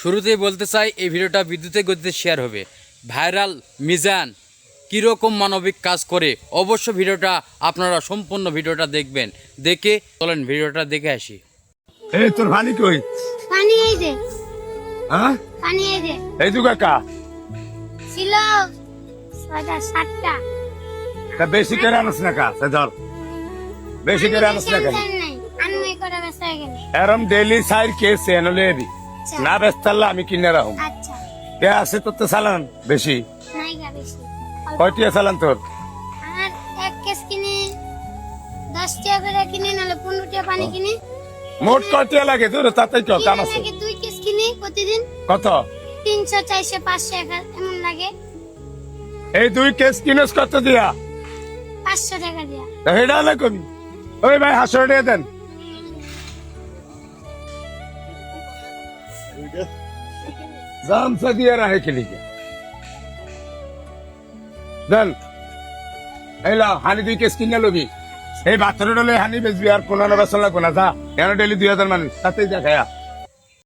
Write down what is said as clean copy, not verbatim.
শুরুতেই বলতে চাই এই ভিডিওটা বিদ্যুতের গতিতে শেয়ার হবে। ভাইরাল মিজান কীরকম মানবিক কাজ করে অবশ্য ভিডিওটা আপনারা সম্পূর্ণ ভিডিওটা দেখবেন। দেখে চলেন ভিডিওটা দেখে আসি। এই তোর ভানি কই? পানি এই যে, হ্যাঁ পানি এই যে এই দু কাকা ছিল 6টা 7টা। তা বেশি করে আনস না কা ধর বেশি করে আনস না কেন? আমি করে ব্যস্ত হয়ে গেল। এরম ডেইলি সাইড কেস এনলে দি না বেস্তাল্লা আমি কিনে রাখুম। আচ্ছা কে আছে তোর তো চালান বেশি? নাই গা বেশি। কয়টিয়া চালান তোর? আর এক কেস কিনে 10 টাকা করে কিনে নালে 15 টাকা পানি কিনে। মোট কয়টিয়া লাগে তোর তাতেই তো কাম আছে। 2 কেস কিনে প্রতিদিন কত? 300 400 500 টাকা এমন লাগে। এই 2 কেস কিনস কত দিয়া? 500 টাকা দিয়া। তা হেডা না কবি ওই ভাই হাসর দিয়ে দেন। জামসা দিয়ে রাহে খেলি দেন। এইলা হানি 2 কেস কিনে লবি। এই বাচ্চাটা ডলে হানি বেচবি আর কোনো না বেচন লাগবো না। যা এখানে ডেলি 2000 মানুষ তাতেই দেখায়া